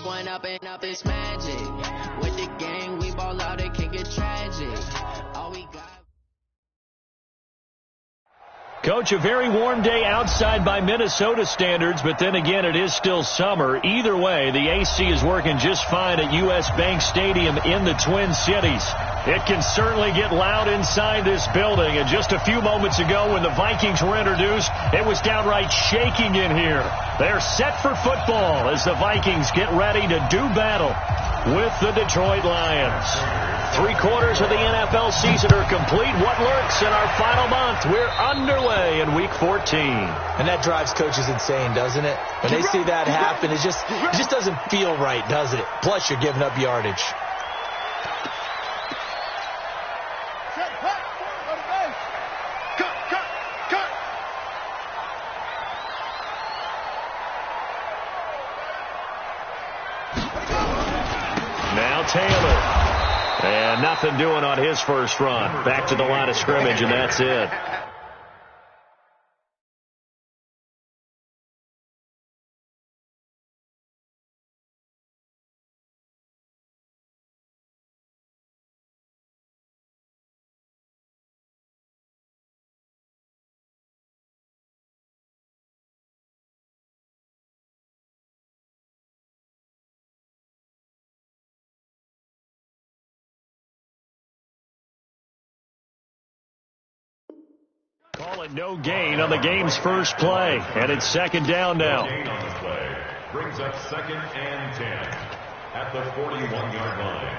One up and up is magic. With the gang, we ball out, it can get tragic. All we got. Coach, a very warm day outside by Minnesota standards, but then again, it is still summer. Either way, the AC is working just fine at U.S. Bank Stadium in the Twin Cities. It can certainly get loud inside this building, and just a few moments ago when the Vikings were introduced, it was downright shaking in here. They're set for football as the Vikings get ready to do battle with the Detroit Lions. 3/4 of the NFL season are complete. What lurks in our final month? We're underway in Week 14. And that drives coaches insane, doesn't it? When they see that happen, it just doesn't feel right, does it? Plus, you're giving up yardage. Now Taylor. And nothing doing on his first run. Back to the line of scrimmage, and that's it. Call it no gain on the game's first play. And it's second down now. Gain on the play brings up 2nd and 10 at the 41-yard line.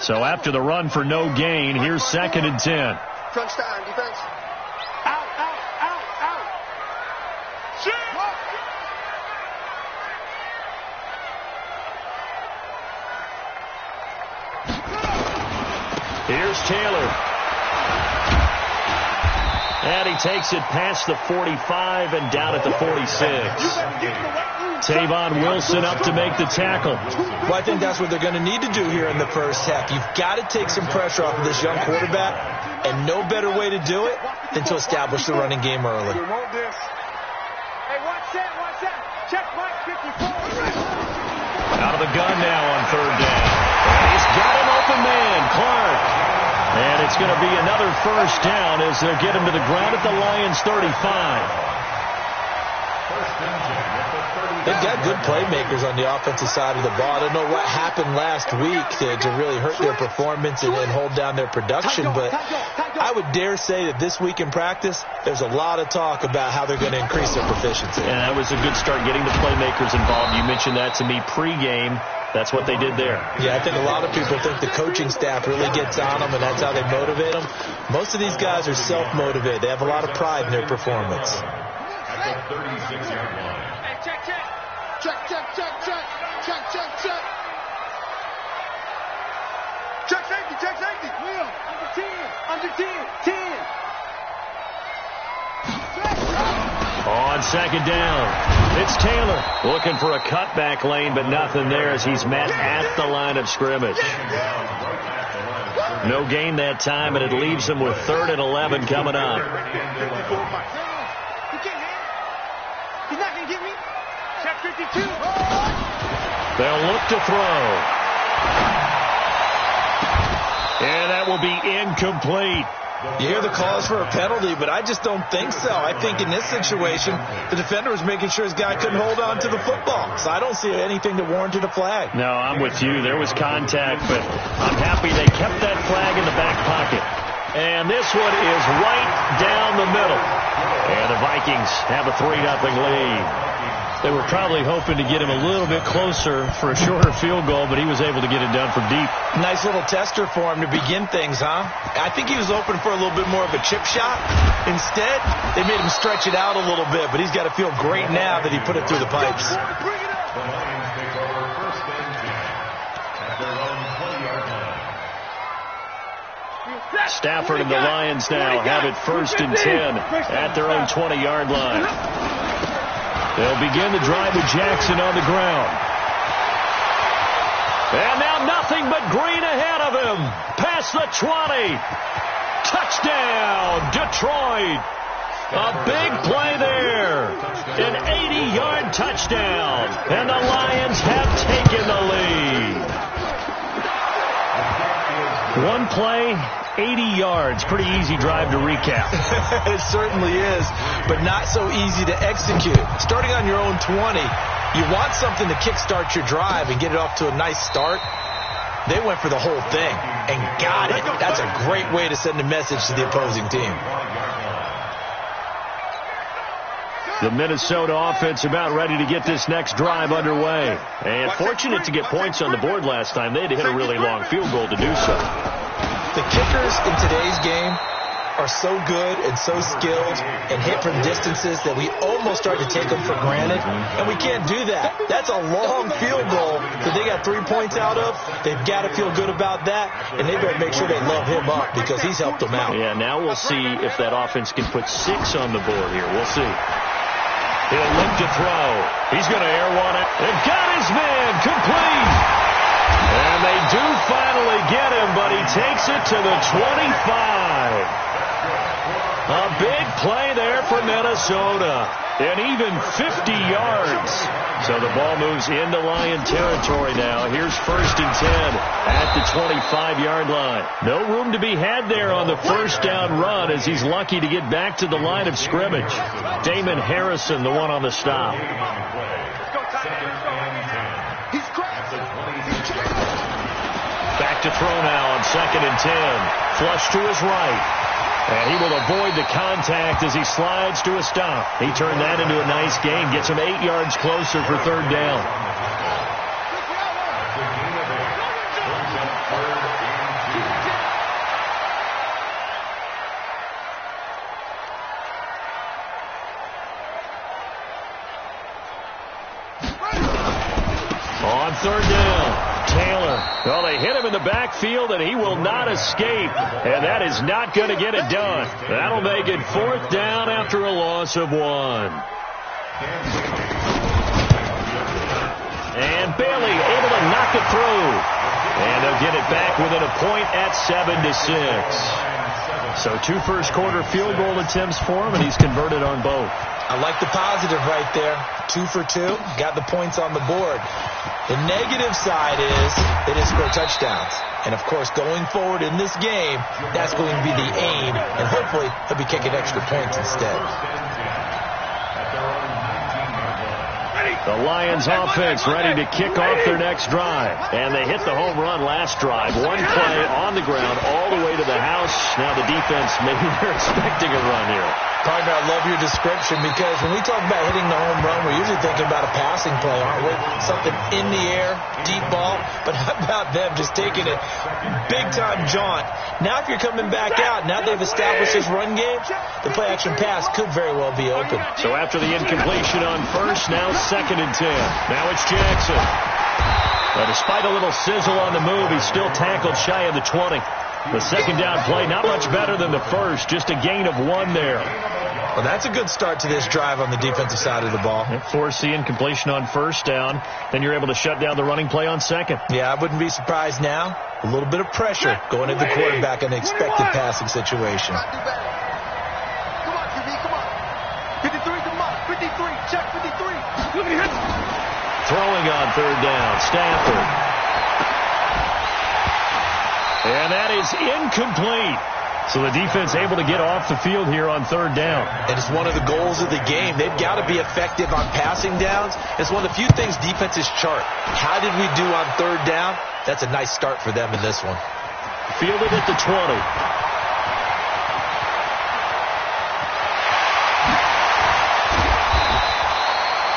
So after the run for no gain, here's 2nd and 10. Crunch time, defense. Out. Shoot! Here's Taylor. And he takes it past the 45 and down at the 46. Tavon Wilson up to make the tackle. Well, I think that's what they're going to need to do here in the first half. You've got to take some pressure off of this young quarterback, and no better way to do it than to establish the running game early. Hey, watch that. Check Mike 54. Out of the gun now on 3rd down. And he's got an open man, Clark. And it's going to be another first down as they get him to the ground at the Lions 35. They've got good playmakers on the offensive side of the ball. I don't know what happened last week to really hurt their performance and hold down their production, but I would dare say that this week in practice, there's a lot of talk about how they're going to increase their proficiency. And that was a good start getting the playmakers involved. You mentioned that to me pregame. That's what they did there. Yeah, I think a lot of people think the coaching staff really gets on them, and that's how they motivate them. Most of these guys are self-motivated. They have a lot of pride in their performance. At the 36-yard line. Hey, check. Check safety. Will, under 10. On 2nd down, it's Taylor looking for a cutback lane, but nothing there as he's met at the line of scrimmage. No gain that time, and it leaves him with 3rd and 11 coming up. He's not going to get me. Check 52. They'll look to throw. And that will be incomplete. You hear the calls for a penalty, but I just don't think so. I think in this situation, the defender was making sure his guy couldn't hold on to the football. So I don't see anything that warranted a flag. No, I'm with you. There was contact, but I'm happy they kept that flag in the back pocket. And this one is right down the middle. And the Vikings have a 3-0 lead. They were probably hoping to get him a little bit closer for a shorter field goal, but he was able to get it done from deep. Nice little tester for him to begin things, huh? I think he was open for a little bit more of a chip shot. Instead, they made him stretch it out a little bit, but he's got to feel great now that he put it through the pipes. The Lions take over 1st and 10 at their own 20-yard line. Stafford and the Lions now have it 1st and 10 at their own 20-yard line. They'll begin the drive with Jackson on the ground. And now nothing but green ahead of him. Past the 20. Touchdown, Detroit. A big play there. An 80-yard touchdown. And the Lions have taken the lead. One play, 80 yards. Pretty easy drive to recap. It certainly is, but not so easy to execute. Starting on your own 20, you want something to kickstart your drive and get it off to a nice start. They went for the whole thing and got it. That's a great way to send a message to the opposing team. The Minnesota offense about ready to get this next drive underway. And fortunate to get points on the board last time. They had to hit a really long field goal to do so. The kickers in today's game are so good and so skilled and hit from distances that we almost start to take them for granted. And we can't do that. That's a long field goal that they got 3 points out of. They've got to feel good about that. And they better make sure they love him up because he's helped them out. Yeah, now we'll see if that offense can put 6 on the board here. We'll see. He'll look to throw. He's going to air one out. They've got his man complete. And they do finally get him, but he takes it to the 25. A big play there for Minnesota. And even 50 yards. So the ball moves into Lion territory now. Here's 1st and 10 at the 25-yard line. No room to be had there on the first down run as he's lucky to get back to the line of scrimmage. Damon Harrison, the one on the stop. Back to throw now on 2nd and 10. Flush to his right. And he will avoid the contact as he slides to a stop. He turned that into a nice gain. Gets him 8 yards closer for 3rd down. On 3rd down. Taylor. Well, they hit him in the backfield, and he will not escape. And that is not going to get it done. That'll make it 4th down after a loss of 1. And Bailey able to knock it through. And they'll get it back within a point at 7-6. So 2 first-quarter field goal attempts for him, and he's converted on both. I like the positive right there. 2 for 2. Got the points on the board. The negative side is they didn't score touchdowns. And, of course, going forward in this game, that's going to be the aim. And hopefully he'll be kicking extra points instead. The Lions offense ready to kick off their next drive. And they hit the home run last drive. 1 play on the ground all the way to the house. Now the defense, maybe they're expecting a run here. Partner, I love your description because when we talk about hitting the home run, we're usually thinking about a passing play, aren't we? Something in the air, deep ball. But how about them just taking it big-time jaunt? Now if you're coming back out, now they've established this run game, the play-action pass could very well be open. So after the incompletion on first, now 2nd and 10. Now it's Jackson. But despite a little sizzle on the move, he's still tackled shy of the 20. The 2nd down play, not much better than the first, just a gain of 1 there. Well, that's a good start to this drive on the defensive side of the ball. Force the incompletion on 1st down, then you're able to shut down the running play on 2nd. Yeah, I wouldn't be surprised now. A little bit of pressure going at the quarterback in the expected passing situation. Come on, QB, come on. 53, come on. 53, check 53. Look at him. Throwing on 3rd down, Stafford. And that is incomplete. So the defense able to get off the field here on 3rd down. And it's one of the goals of the game. They've got to be effective on passing downs. It's one of the few things defenses chart. How did we do on 3rd down? That's a nice start for them in this one. Fielded at the 20.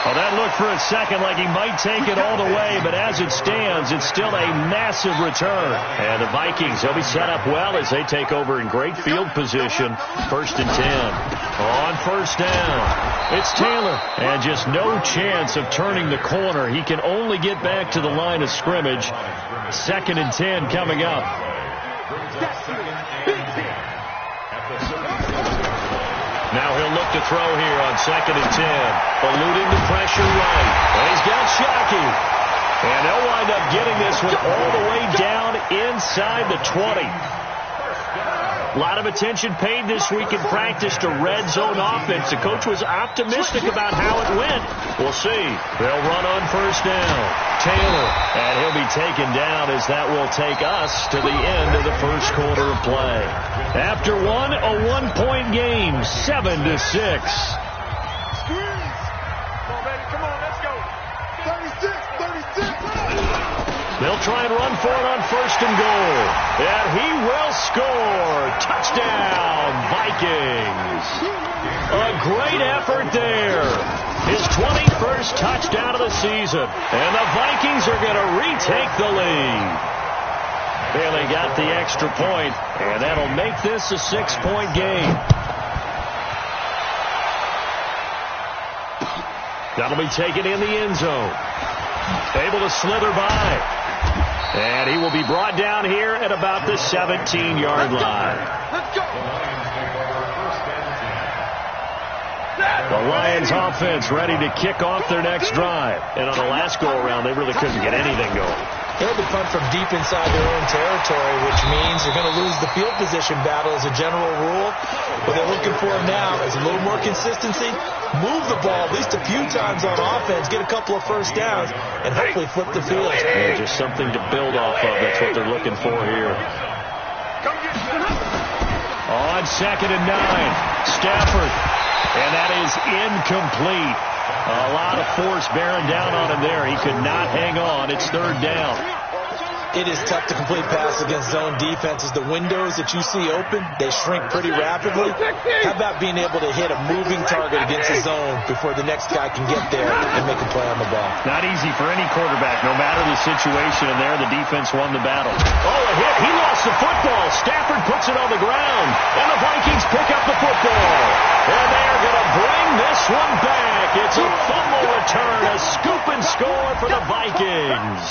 Well, that looked for a second like he might take it all the way, but as it stands, it's still a massive return. And the Vikings, they'll be set up well as they take over in great field position. 1st and 10. On 1st down, it's Taylor. And just no chance of turning the corner. He can only get back to the line of scrimmage. 2nd and 10 coming up. Now he'll look to throw here on 2nd and 10. Eluding the pressure right. And he's got Shockey. And they'll wind up getting this one all the way down inside the 20. A lot of attention paid this week in practice to red zone offense. The coach was optimistic about how it went. We'll see. They'll run on 1st down. Taylor, and he'll be taken down as that will take us to the end of the 1st quarter of play. After one, a 1-point game, 7-6. They'll try and run for it on 1st and goal. And he will score. Touchdown, Vikings. A great effort there. His 21st touchdown of the season. And the Vikings are going to retake the lead. And they got the extra point, and that'll make this a 6-point game. That'll be taken in the end zone. Able to slither by. And he will be brought down here at about the 17-yard line. Let's go. The Lions offense ready to kick off their next drive. And on the last go-around, they really couldn't get anything going. They had to punt from deep inside their own territory, which means they're going to lose the field position battle as a general rule. What they're looking for now is a little more consistency, move the ball at least a few times on offense, get a couple of 1st downs, and hopefully flip the field. Yeah, just something to build off of. That's what they're looking for here. On 2nd and 9, Stafford. And that is incomplete. A lot of force bearing down on him there. He could not hang on. It's 3rd down. It is tough to complete passes against zone defenses. The windows that you see open, they shrink pretty rapidly. How about being able to hit a moving target against a zone before the next guy can get there and make a play on the ball? Not easy for any quarterback, no matter the situation. And there, the defense won the battle. Oh, a hit. He lost the football. Stafford puts it on the ground. And the Vikings pick up the football. And they're going to bring this one back. It's a fumble return, a scoop and score for the Vikings.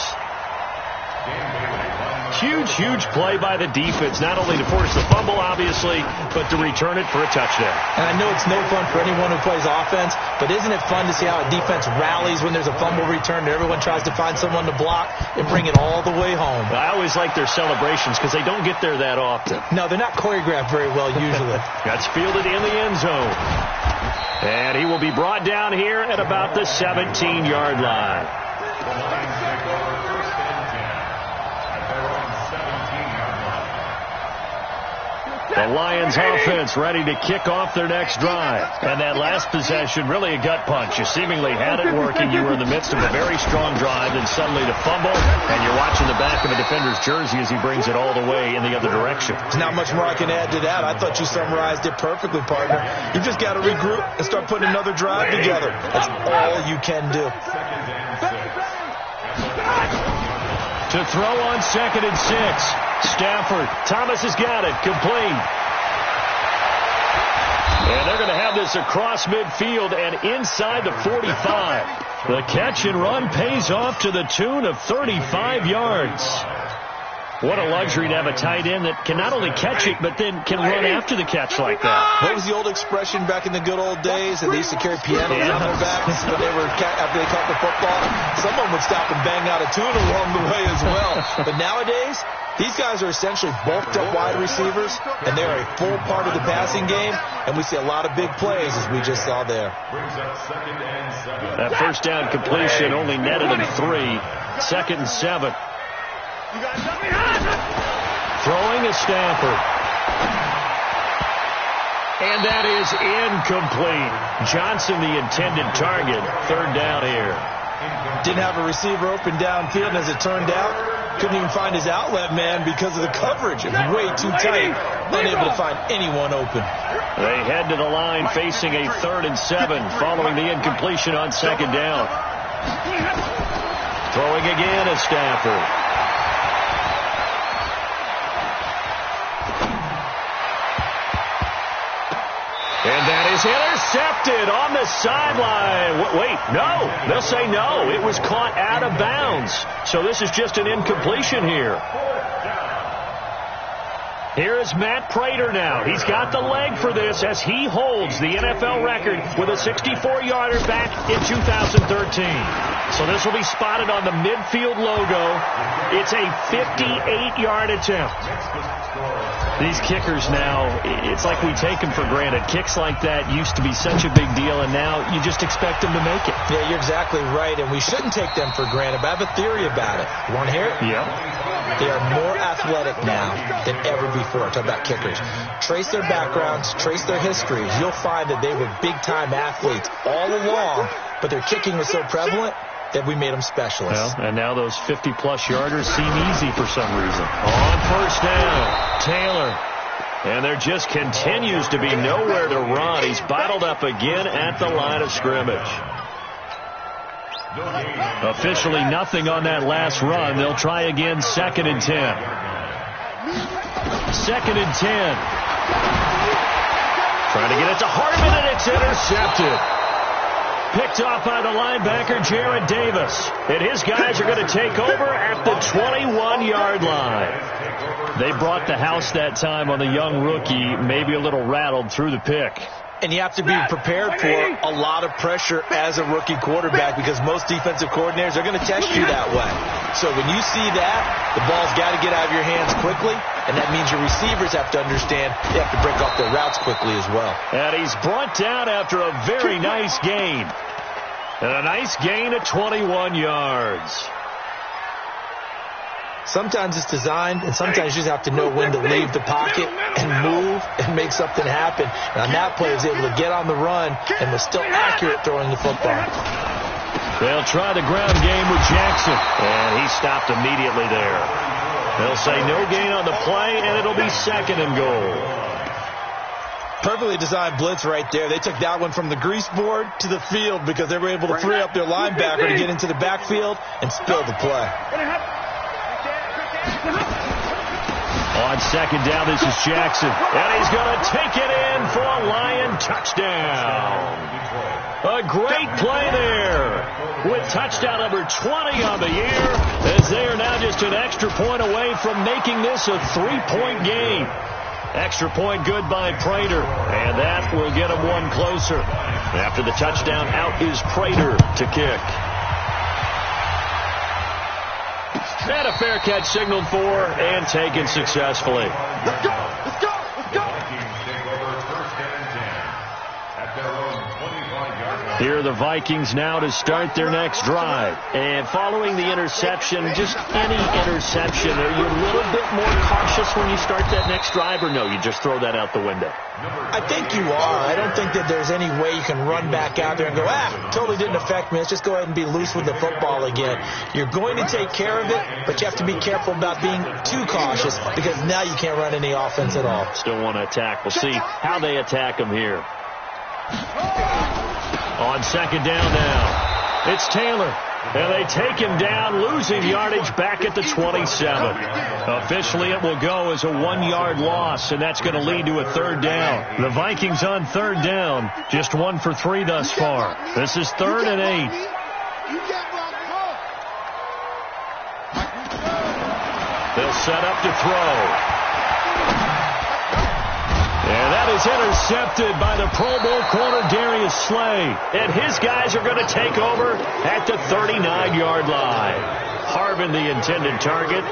Huge play by the defense, not only to force the fumble, obviously, but to return it for a touchdown. And I know it's no fun for anyone who plays offense, but isn't it fun to see how a defense rallies when there's a fumble return and everyone tries to find someone to block and bring it all the way home? I always like their celebrations because they don't get there that often. No, they're not choreographed very well usually. That's fielded in the end zone. And he will be brought down here at about the 17-yard line. The Lions offense ready to kick off their next drive. And that last possession, really a gut punch. You seemingly had it working. You were in the midst of a very strong drive, and suddenly to fumble, and you're watching the back of a defender's jersey as he brings it all the way in the other direction. There's not much more I can add to that. I thought you summarized it perfectly, partner. You just got to regroup and start putting another drive together. That's all you can do. To throw on 2nd and 6. Stafford. Thomas has got it. Complete. And they're going to have this across midfield and inside the 45. The catch and run pays off to the tune of 35 yards. What a luxury to have a tight end that can not only catch it, but then can run after the catch like that. What was the old expression back in the good old days? That they used to carry pianos on their backs when they were after they caught the football. Someone would stop and bang out a tune along the way as well. But nowadays, these guys are essentially bulked up wide receivers, and they're a full part of the passing game, and we see a lot of big plays as we just saw there. That 1st down completion only netted him 3. 2nd and 7. Throwing is Stafford. And that is incomplete. Johnson, the intended target. 3rd down here. Didn't have a receiver open downfield, and as it turned out, couldn't even find his outlet man because of the coverage. It was way too tight. Unable to find anyone open. They head to the line facing a 3rd and 7 following the incompletion on 2nd down. Throwing again is Stafford. And that is intercepted on the sideline. Wait, no. They'll say no. It was caught out of bounds. So this is just an incompletion here. Here is Matt Prater now. He's got the leg for this as he holds the NFL record with a 64-yarder back in 2013. So this will be spotted on the midfield logo. It's a 58-yard attempt. These kickers now, it's like we take them for granted. Kicks like that used to be such a big deal, and now you just expect them to make it. Yeah, you're exactly right, and we shouldn't take them for granted, but I have a theory about it. You want to hear it? Yeah. They are more athletic now than ever before. Talk about kickers. Trace their backgrounds, trace their histories. You'll find that they were big-time athletes all along, but their kicking was so prevalent that we made them specialists. Well, and now those 50-plus yarders seem easy for some reason. On first down, Taylor. And there just continues to be nowhere to run. He's bottled up again at the line of scrimmage. Officially nothing on that last run. They'll try again, 2nd and 10. 2nd and 10. Trying to get it to Hartman, and it's intercepted. Picked off by the linebacker, Jared Davis. And his guys are going to take over at the 21-yard line. They brought the house that time on the young rookie, maybe a little rattled through the pick. And you have to be prepared for a lot of pressure as a rookie quarterback because most defensive coordinators are going to test you that way. So when you see that, the ball's got to get out of your hands quickly, and that means your receivers have to understand they have to break off their routes quickly as well. And he's brought down after a very nice gain. And a nice gain of 21 yards. Sometimes it's designed, and sometimes you just have to know when to leave the pocket and move and make something happen. And on that play, he was able to get on the run and was still accurate throwing the football. They'll try the ground game with Jackson, and he stopped immediately there. They'll say no gain on the play, and it'll be 2nd and goal. Perfectly designed blitz right there. They took that one from the grease board to the field because they were able to free up their linebacker to get into the backfield and spill the play. On 2nd down, this is Jackson. And he's going to take it in for a Lion touchdown. A great play there with touchdown number 20 on the year, as they are now just an extra point away from making this a 3-point game. Extra point good by Prater, and that will get him one closer. After the touchdown, out is Prater to kick. And a fair catch signaled for and taken successfully. Let's go! Let's go! Let's go! Here are the Vikings now to start their next drive. And following the interception, just any interception, are you a little bit more cautious when you start that next drive, or no, you just throw that out the window? I think you are. I don't think that there's any way you can run back out there and go, totally didn't affect me. Let's just go ahead and be loose with the football again. You're going to take care of it, but you have to be careful about being too cautious because now you can't run any offense at all. Still want to attack. We'll see how they attack him here. On 2nd down now, it's Taylor. And they take him down, losing yardage back at the 27. Officially, it will go as a 1-yard loss, and that's going to lead to a 3rd down. The Vikings on 3rd down, just 1 for 3 thus far. This is 3rd and 8. They'll set up to throw. And that is intercepted by the Pro Bowl corner, Darius Slay. And his guys are going to take over at the 39-yard line. Harvin, the intended target.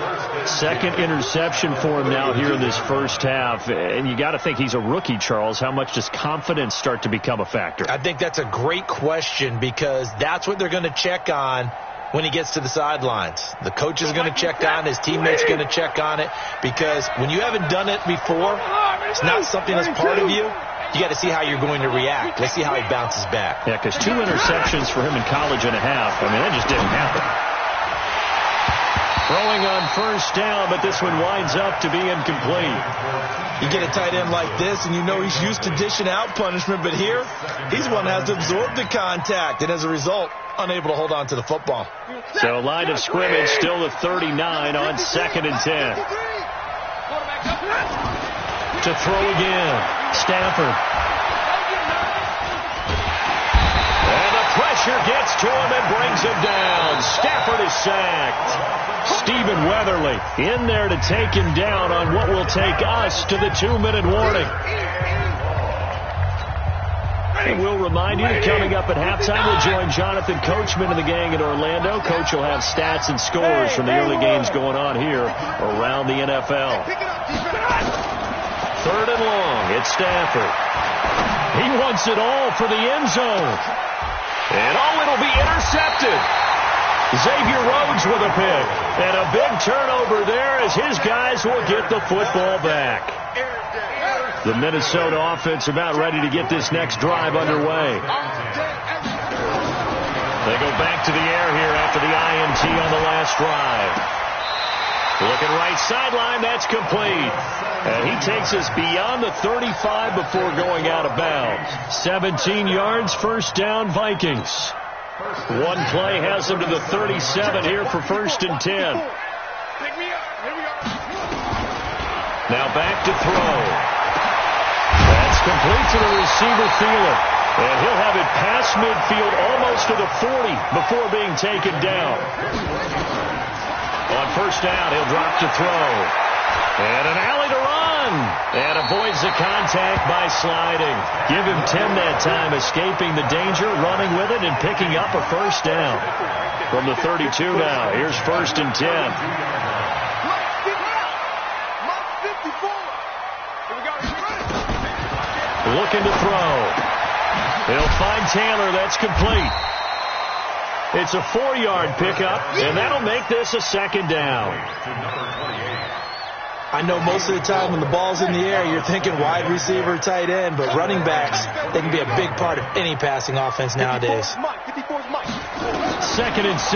2nd interception for him now here in this first half. And you got to think he's a rookie, Charles. How much does confidence start to become a factor? I think that's a great question because that's what they're going to check on when he gets to the sidelines. The coach is going to check on it. His teammates are going to check on it because when you haven't done it before, it's not something that's part of you. You got to see how you're going to react. Let's see how he bounces back. Yeah, because 2 interceptions for him in college and a half. I mean, that just didn't happen. Throwing on 1st down, but this one winds up to be incomplete. You get a tight end like this, and you know he's used to dishing out punishment, but here, he's one that has to absorb the contact, and as a result, unable to hold on to the football. So line of scrimmage still the 39 on 2nd and 10. To throw again, Stafford. And the pressure gets gets to him and brings him down. Stafford is sacked. Stephen Weatherly in there to take him down on what will take us to the 2-minute warning. And we'll remind you that coming up at halftime, we'll join Jonathan Coachman and the gang in Orlando. Coach will have stats and scores from the early games going on here around the NFL. 3rd and long. It's Stafford. He wants it all for the end zone. And it'll be intercepted. Xavier Rhodes with a pick. And a big turnover there as his guys will get the football back. The Minnesota offense about ready to get this next drive underway. They go back to the air here after the INT on the last drive. Looking right sideline, that's complete. And he takes us beyond the 35 before going out of bounds. 17 yards, first down, Vikings. One play has them to the 37 here for 1st and 10. Now back to throw. That's complete to the receiver, Thielen. And he'll have it past midfield almost to the 40 before being taken down. On 1st down, he'll drop to throw. And an alley to run. And avoids the contact by sliding. Give him 10 that time, escaping the danger, running with it, and picking up a 1st down. From the 32 now, here's 1st and 10. Looking to throw. He'll find Taylor. That's complete. It's a 4-yard pickup, and that'll make this a 2nd down. I know most of the time when the ball's in the air, you're thinking wide receiver, tight end, but running backs, they can be a big part of any passing offense nowadays. 2nd and 6.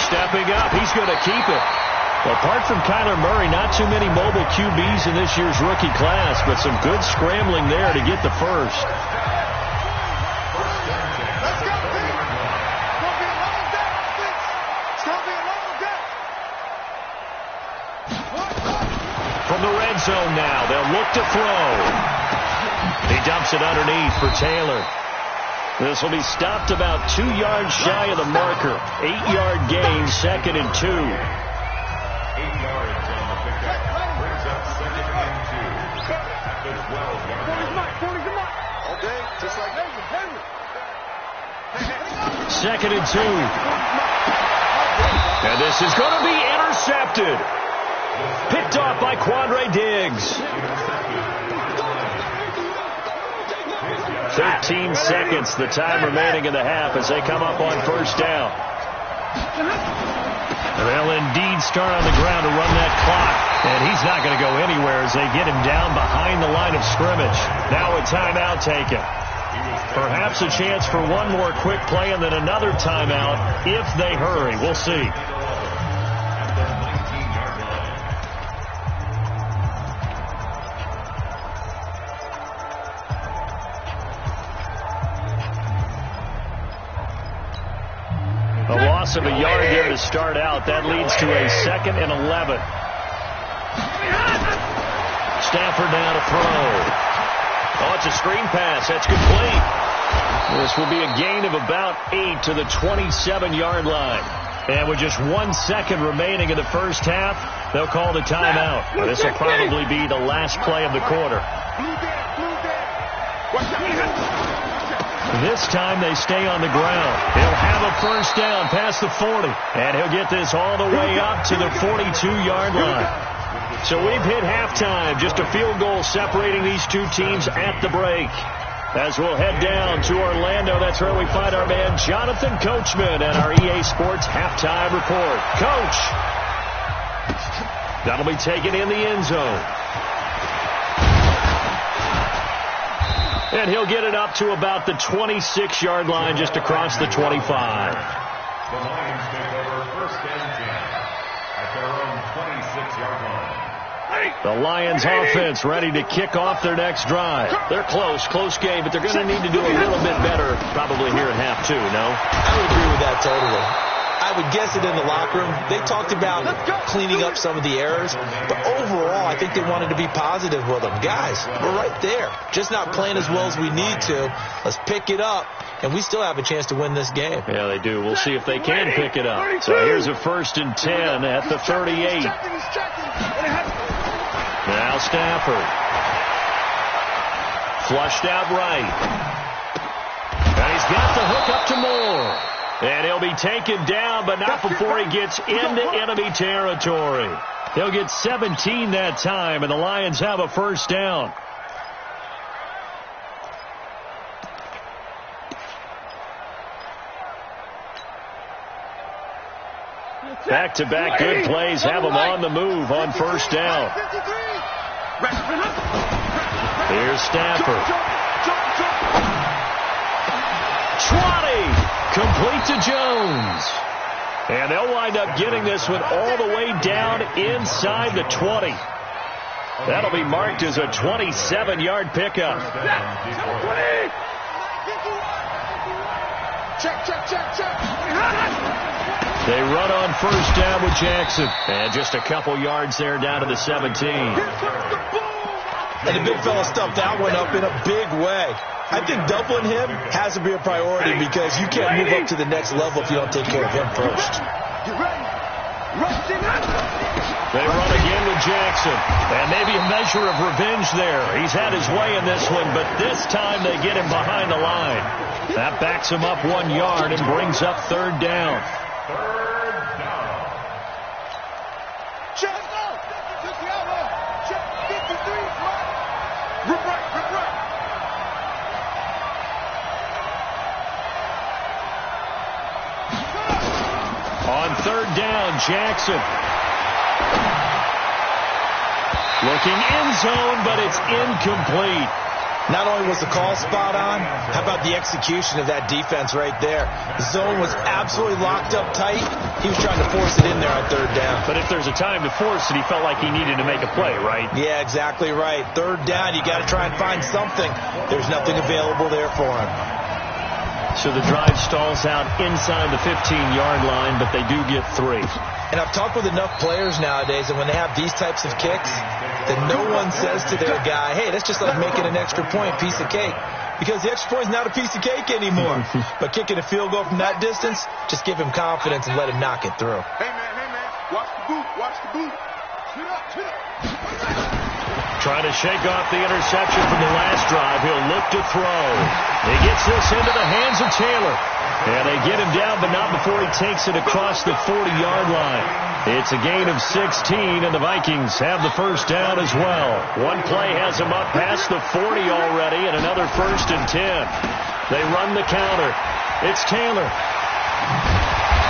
Stepping up, he's going to keep it. Apart from Kyler Murray, not too many mobile QBs in this year's rookie class, but some good scrambling there to get the first. From the red zone now, they'll look to throw. He dumps it underneath for Taylor. This will be stopped about 2 yards shy of the marker. 8-yard gain, 2nd and 2. 8 yards on the pickup. Brings up 2nd and 2. At the 12-yard line. Okay, just like that. 2nd and 2. And this is going to be intercepted. Picked off by Quandre Diggs. 13 seconds, the time remaining in the half as they come up on 1st down. They'll indeed start on the ground to run that clock. And he's not going to go anywhere as they get him down behind the line of scrimmage. Now a timeout taken. Perhaps a chance for one more quick play and then another timeout if they hurry. We'll see. A loss of a yard there to start out. That leads to a 2nd and 11. Stafford now to throw. Oh, it's a screen pass. That's complete. This will be a gain of about 8 to the 27-yard line. And with just 1 second remaining in the first half, they'll call the timeout. This will probably be the last play of the quarter. This time they stay on the ground. He'll have a 1st down past the 40. And he'll get this all the way up to the 42-yard line. So we've hit halftime. Just a field goal separating these two teams at the break. As we'll head down to Orlando, that's where we find our man Jonathan Coachman at our EA Sports Halftime Report. Coach, that'll be taken in the end zone. And he'll get it up to about the 26-yard line just across the 25. The Lions take over 1st and 10 at their own 26-yard line. The Lions offense ready to kick off their next drive. They're close game, but they're going to need to do a little bit better probably here at half 2, no? I would agree with that totally. I would guess it in the locker room. They talked about cleaning up some of the errors, but overall, I think they wanted to be positive with them. Guys, we're right there. Just not playing as well as we need to. Let's pick it up, and we still have a chance to win this game. Yeah, they do. We'll see if they can pick it up. So here's a 1st and 10 at the 38. Now Stafford. Flushed out right. And he's got the hook up to Moore. And he'll be taken down, but not before he gets into enemy territory. He'll get 17 that time, and the Lions have a 1st down. Back-to-back good plays have them on the move on 1st down. Here's Stafford. 20. Complete to Jones. And they'll wind up getting this one all the way down inside the 20. That'll be marked as a 27-yard pickup. They run on 1st down with Jackson. And just a couple yards there down to the 17. And the big fella stuffed that one up in a big way. I think doubling him has to be a priority because you can't move up to the next level if you don't take care of him first. They run again with Jackson. And maybe a measure of revenge there. He's had his way in this one, but this time they get him behind the line. That backs him up 1 yard and brings up 3rd down. On 3rd down, Jackson. Looking end zone, but it's incomplete. Not only was the call spot on, how about the execution of that defense right there? The zone was absolutely locked up tight. He was trying to force it in there on 3rd down. But if there's a time to force it, he felt like he needed to make a play, right? Yeah, exactly right. 3rd down, you got to try and find something. There's nothing available there for him. So the drive stalls out inside the 15-yard line, but they do get 3. And I've talked with enough players nowadays, and when they have these types of kicks, that no one says to their guy, hey, that's just like making an extra point, piece of cake. Because the extra point is not a piece of cake anymore. But kicking a field goal from that distance, just give him confidence and let him knock it through. Hey, man, watch the boot, watch the boot. Sit up. Trying to shake off the interception from the last drive. He'll look to throw. He gets this into the hands of Taylor. And they get him down, but not before he takes it across the 40-yard line. It's a gain of 16, and the Vikings have the 1st down as well. One play has them up past the 40 already, and another 1st and 10. They run the counter. It's Taylor.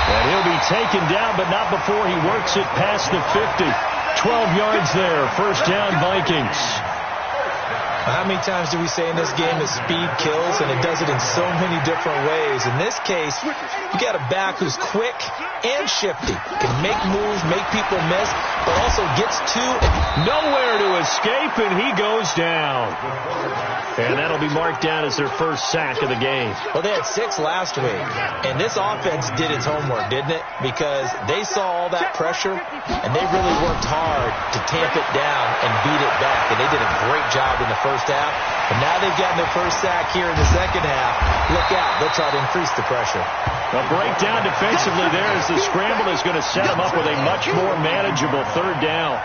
And he'll be taken down, but not before he works it past the 50. 12 yards there. 1st down, Vikings. How many times do we say in this game that speed kills, and it does it in so many different ways? In this case, you got a back who's quick and shifty, can make moves, make people miss, but also gets to nowhere to escape, and he goes down. And that'll be marked down as their 1st sack of the game. Well, they had 6 last week, and this offense did its homework, didn't it? Because they saw all that pressure, and they really worked hard to tamp it down and beat it back, and they did a great job in the 1st half. And now they've gotten their 1st sack here in the 2nd half. Look out, they'll try to increase the pressure. A breakdown defensively there as the scramble is going to set them up with a much more manageable 3rd down.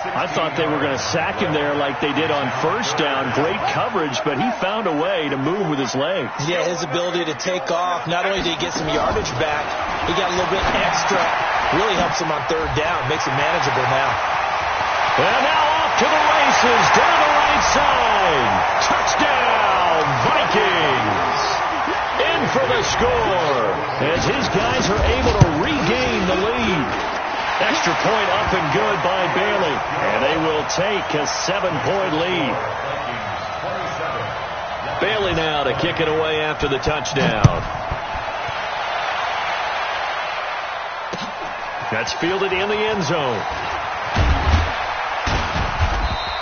I thought they were going to sack him there like they did on 1st down. Great coverage, but he found a way to move with his legs. Yeah, his ability to take off. Not only did he get some yardage back, he got a little bit extra. Really helps him on 3rd down. Makes it manageable now. And now off to the races down the right side. Touchdown, Vikings. In for the score as his guys are able to regain the lead. Extra point up and good by Bailey. And they will take a 7-point lead. Bailey now to kick it away after the touchdown. That's fielded in the end zone.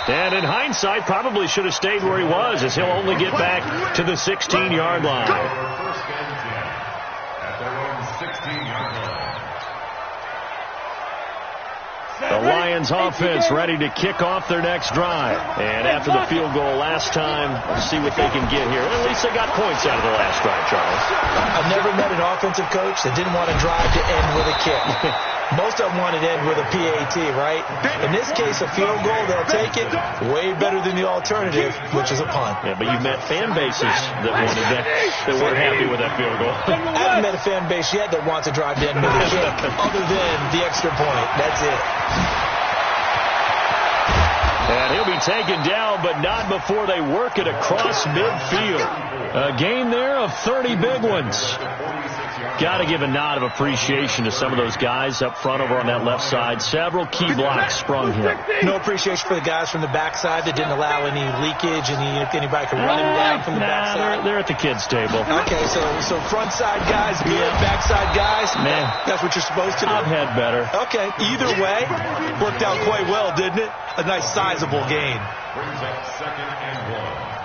And in hindsight, probably should have stayed where he was, as he'll only get back to the 16-yard line. First and 10 at their own 16-yard line. The Lions offense ready to kick off their next drive. And after the field goal last time, we'll see what they can get here. At least they got points out of the last drive, Charles. I've never met an offensive coach that didn't want to drive to end with a kick. Most of them want to end with a PAT, right? In this case, a field goal, they'll take it. Way better than the alternative, which is a punt. Yeah, but you've met fan bases that wanted that weren't happy with that field goal. I haven't met a fan base yet that wants to drive to end with a kick, other than the extra point. That's it. And he'll be taken down, but not before they work it across midfield. A game there of 30 big ones. Got to give a nod of appreciation to some of those guys up front over on that left side. Several key blocks sprung here. No appreciation for the guys from the backside that didn't allow any leakage, and if anybody could run him down from the backside. They're at the kids' table. Okay, so front side guys, good, backside guys, man, that's what you're supposed to do. I've had better. Okay, either way, worked out quite well, didn't it? A nice sizable gain.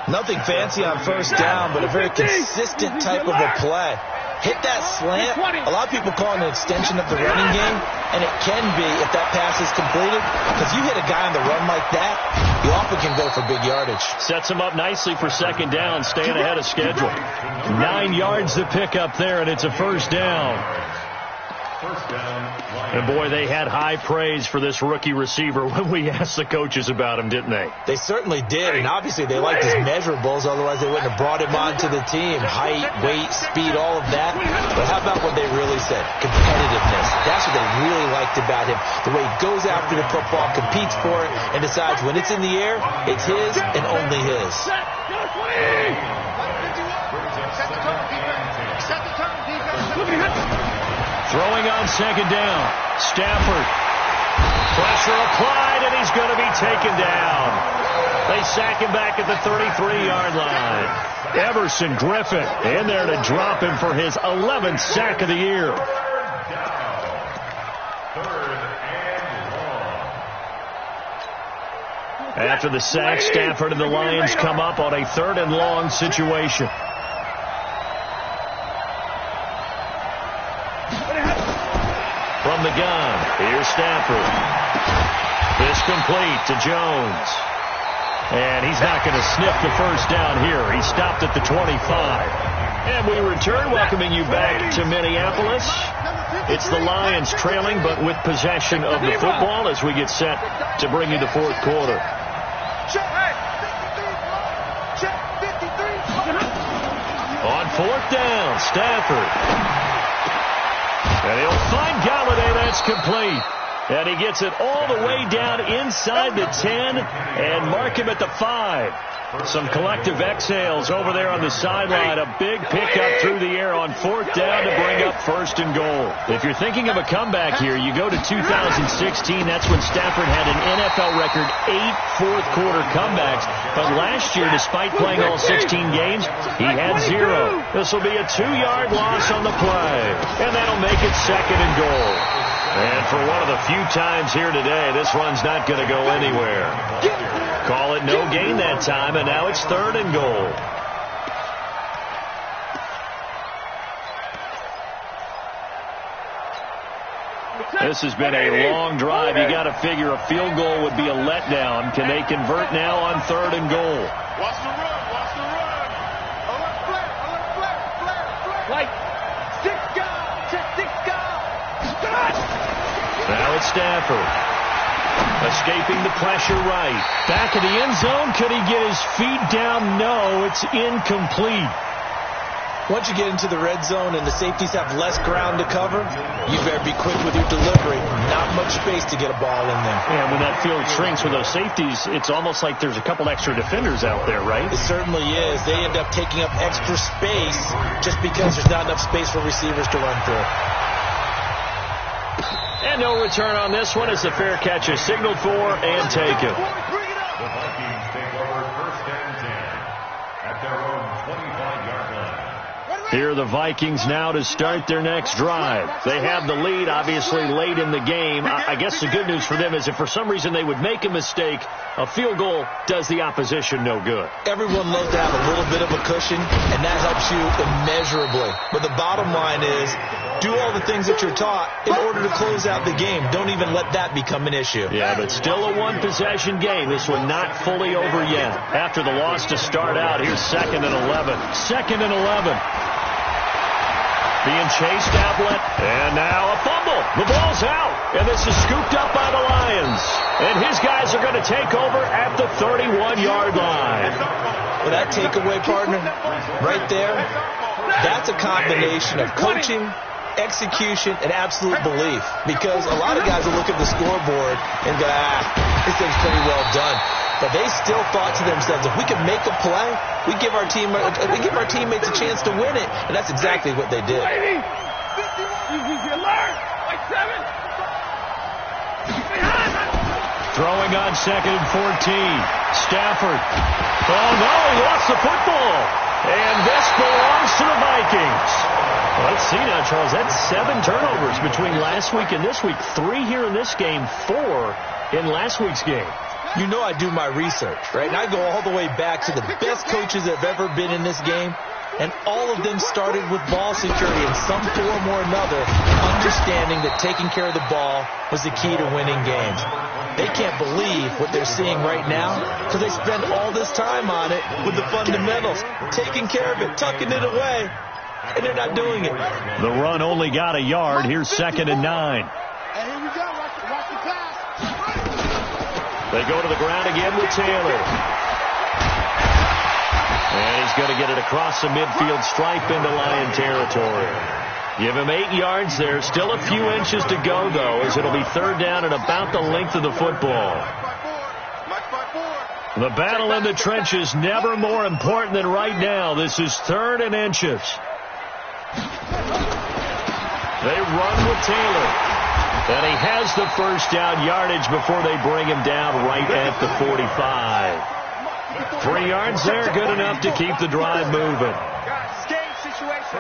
Nothing fancy on first down, but a very consistent type of a play. Hit that slant. A lot of people call it an extension of the running game, and it can be if that pass is completed, because you hit a guy on the run like that, you often can go for big yardage. Sets him up nicely for second down, staying ahead of schedule. 9 yards to pick up there, and it's a first down. And, boy, they had high praise for this rookie receiver when we asked the coaches about him, didn't they? They certainly did, and obviously they liked his measurables. Otherwise, they wouldn't have brought him onto the team. Height, weight, speed, all of that. But how about what they really said? Competitiveness. That's what they really liked about him. The way he goes after the football, competes for it, and decides when it's in the air, it's his and only his. Throwing on second down. Stafford. Pressure applied, and he's going to be taken down. They sack him back at the 33-yard line. Everson Griffin in there to drop him for his 11th sack of the year. After the sack, Stafford and the Lions come up on a 3rd and long situation. From the gun, here's Stafford. This complete to Jones. And he's not going to sniff the first down here. He stopped at the 25. And we return, welcoming you back to Minneapolis. It's the Lions trailing, but with possession of the football as we get set to bring you the fourth quarter. On 4th down, Stafford. And he'll find Galladay. That's complete. And he gets it all the way down inside the 10 and mark him at the 5. Some collective exhales over there on the sideline. A big pickup through the air on 4th down to bring up 1st and goal. If you're thinking of a comeback here, you go to 2016. That's when Stafford had an NFL record 8 fourth-quarter comebacks. But last year, despite playing all 16 games, he had 0. This will be a 2-yard loss on the play. And that'll make it 2nd and goal. And for one of the few times here today, this run's not going to go anywhere. Call it no gain that time, and now it's 3rd and goal. This has been a long drive. You got to figure a field goal would be a letdown. Can they convert now on 3rd and goal? Watch the run, watch the run. Alert flare. Like, 6 guys, check 6 guys. Now it's Stafford. Escaping the pressure right. Back of the end zone. Could he get his feet down? No, it's incomplete. Once you get into the red zone and the safeties have less ground to cover, you better be quick with your delivery. Not much space to get a ball in there. And when that field shrinks with those safeties, it's almost like there's a couple extra defenders out there, right? It certainly is. They end up taking up extra space just because there's not enough space for receivers to run through. And no return on this one as the fair catch is signaled for and taken. The Vikings take over 1st and 10 at their own 25-yard line. Here are the Vikings now to start their next drive. They have the lead, obviously, late in the game. I guess the good news for them is if for some reason they would make a mistake, a field goal does the opposition no good. Everyone loves to have a little bit of a cushion, and that helps you immeasurably. But the bottom line is, do all the things that you're taught in order to close out the game. Don't even let that become an issue. Yeah, but still a one-possession game. This one not fully over yet. After the loss to start out, here's 2nd and 11. 2nd and 11. Being chased outlet, and now a fumble. The ball's out, and this is scooped up by the Lions. And his guys are going to take over at the 31-yard line. Well, that takeaway, partner, right there, that's a combination of coaching, execution, and absolute belief. Because a lot of guys will look at the scoreboard and go, this thing's pretty well done. But they still thought to themselves, if we can make a play, we give our teammates a chance to win it. And that's exactly what they did. Throwing on 2nd and 14. Stafford. Oh, no, he lost the football. And this belongs to the Vikings. Well, let's see now, Charles. That's 7 turnovers between last week and this week. 3 here in this game, 4 in last week's game. You know I do my research, right? And I go all the way back to the best coaches that have ever been in this game. And all of them started with ball security in some form or another, understanding that taking care of the ball was the key to winning games. They can't believe what they're seeing right now because they spent all this time on it with the fundamentals, taking care of it, tucking it away, and they're not doing it. The run only got a yard. Here's 2nd and 9. And here we go. Watch the pass. They go to the ground again with Taylor. And he's going to get it across the midfield stripe into Lion territory. Give him 8 yards there. Still a few inches to go, though, as it'll be 3rd down and about the length of the football. The battle in the trenches never more important than right now. This is 3rd and inches. They run with Taylor. And he has the first down yardage before they bring him down right at the 45. 3 yards there, good enough to keep the drive moving. Game situation.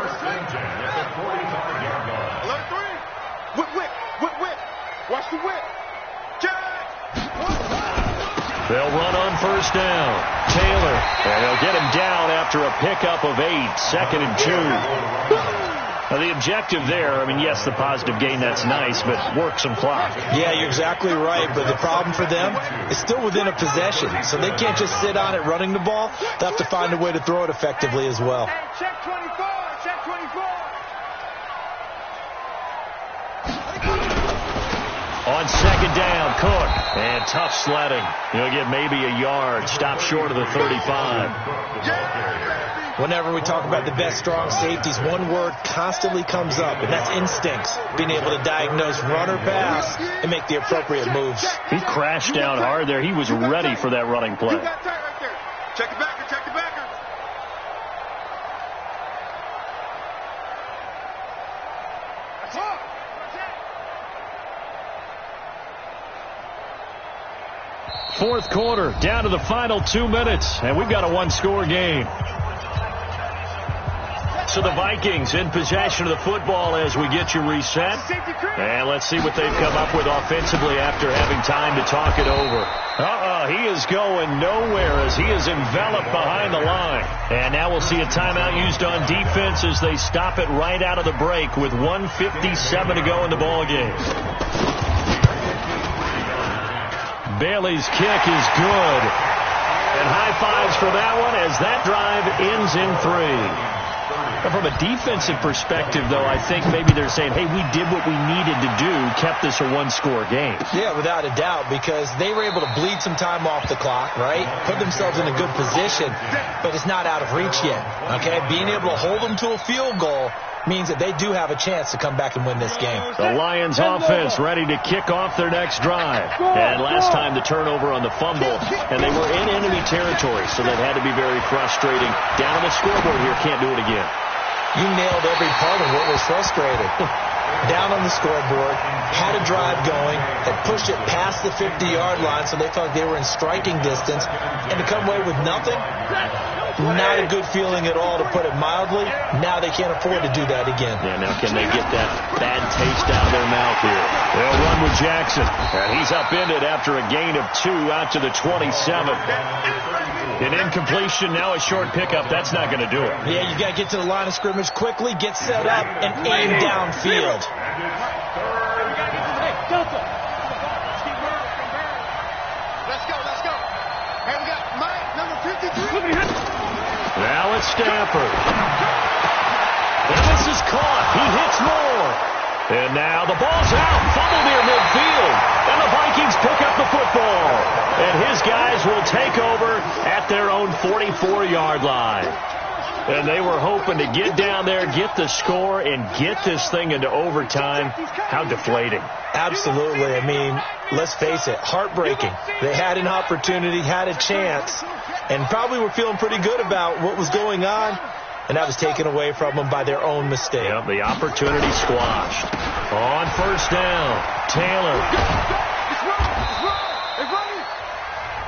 Alert 3. Whip. Watch the whip. They'll run on 1st down. Taylor, and they'll get him down after a pickup of 8. 2nd and 2. Now, the objective there, I mean, yes, the positive gain, that's nice, but work some clock. Yeah, you're exactly right, but the problem for them is still within a possession, so they can't just sit on it running the ball. They'll have to find a way to throw it effectively as well. Hey, check 24. On 2nd down, Cook, and tough sledding. He'll get maybe a yard, stop short of the 35. Whenever we talk about the best strong safeties, one word constantly comes up, and that's instincts. Being able to diagnose run or pass and make the appropriate moves. He crashed down hard there. He was ready for that running play. You got tight right there. Check the backer. That's all. Fourth quarter, down to the final 2 minutes, and we've got a 1-score game. So the Vikings in possession of the football as we get you reset. And let's see what they've come up with offensively after having time to talk it over. He is going nowhere as he is enveloped behind the line. And now we'll see a timeout used on defense as they stop it right out of the break with 1:57 to go in the ballgame. Bailey's kick is good. And high fives for that one as that drive ends in 3. From a defensive perspective, though, I think maybe they're saying, hey, we did what we needed to do, kept this a 1-score game. Yeah, without a doubt, because they were able to bleed some time off the clock, right? Put themselves in a good position, but it's not out of reach yet, okay? Being able to hold them to a field goal means that they do have a chance to come back and win this game. The Lions offense ready to kick off their next drive. And last time the turnover on the fumble, and they were in enemy territory, so that had to be very frustrating. Down on the scoreboard here, can't do it again. You nailed every part of what was frustrating. down on the scoreboard, had a drive going, had pushed it past the 50-yard line, so they felt they were in striking distance, and to come away with nothing, not a good feeling at all, to put it mildly. Now they can't afford to do that again. Yeah, now can they get that bad taste out of their mouth here? They'll run with Jackson, and he's upended after a gain of 2 out to the 27. An incompletion, now a short pickup. That's not going to do it. Yeah, you got to get to the line of scrimmage quickly, get set up, and aim downfield. Hey, Delta. Let's go. Hey, we got Mike, number 53. Now it's Stafford. And this is caught. He hits more. And now the ball's out. Fumble near midfield. And the Vikings pick up the football. And his guys will take over at their own 44-yard line. And they were hoping to get down there, get the score, and get this thing into overtime. How deflating. Absolutely. I mean, let's face it, heartbreaking. They had an opportunity, had a chance, and probably were feeling pretty good about what was going on, and that was taken away from them by their own mistake. Yep, the opportunity squashed. On first down, Taylor.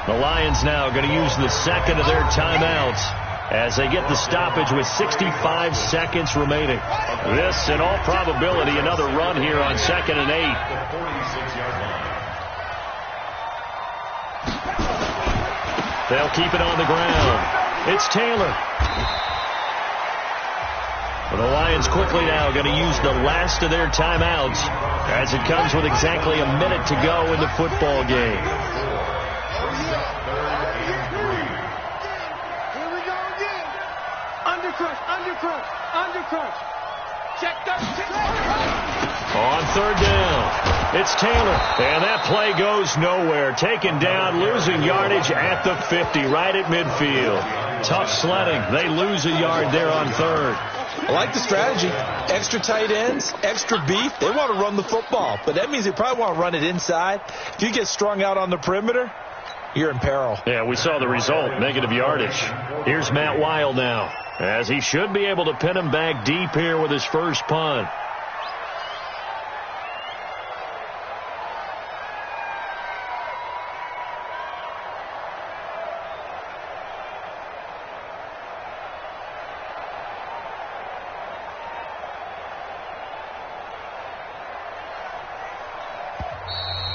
The Lions now going to use the second of their timeouts as they get the stoppage with 65 seconds remaining. This, in all probability, another run here on 2nd and 8. They'll keep it on the ground. It's Taylor. The Lions quickly now going to use the last of their timeouts as it comes with exactly a minute to go in the football game. Undercrush. Check that. On third down, it's Taylor. And that play goes nowhere. Taken down, losing yardage at the 50, right at midfield. Tough sledding. They lose a yard there on third. I like the strategy. Extra tight ends, extra beef. They want to run the football, but that means they probably want to run it inside. If you get strung out on the perimeter, you're in peril. Yeah, we saw the result, negative yardage. Here's Matt Weil now, as he should be able to pin him back deep here with his first punt.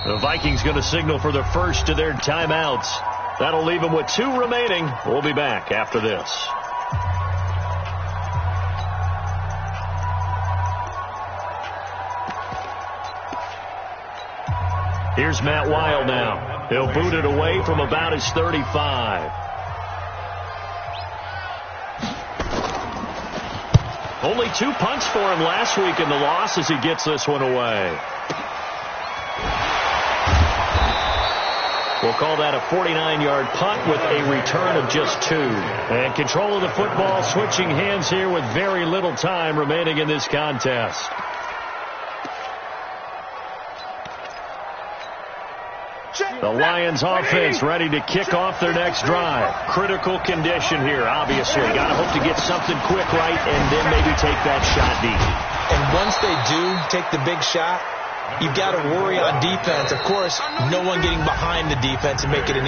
The Vikings going to signal for the first of their timeouts. That'll leave them with 2 remaining. We'll be back after this. Here's Matt Weil now. He'll boot it away from about his 35. Only 2 punts for him last week in the loss as he gets this one away. We'll call that a 49-yard punt with a return of just 2. And control of the football switching hands here with very little time remaining in this contest. The Lions offense ready to kick off their next drive. Critical condition here, obviously. Got to hope to get something quick right and then maybe take that shot deep. And once they do take the big shot, you've got to worry on defense. Of course, no one getting behind the defense and make it an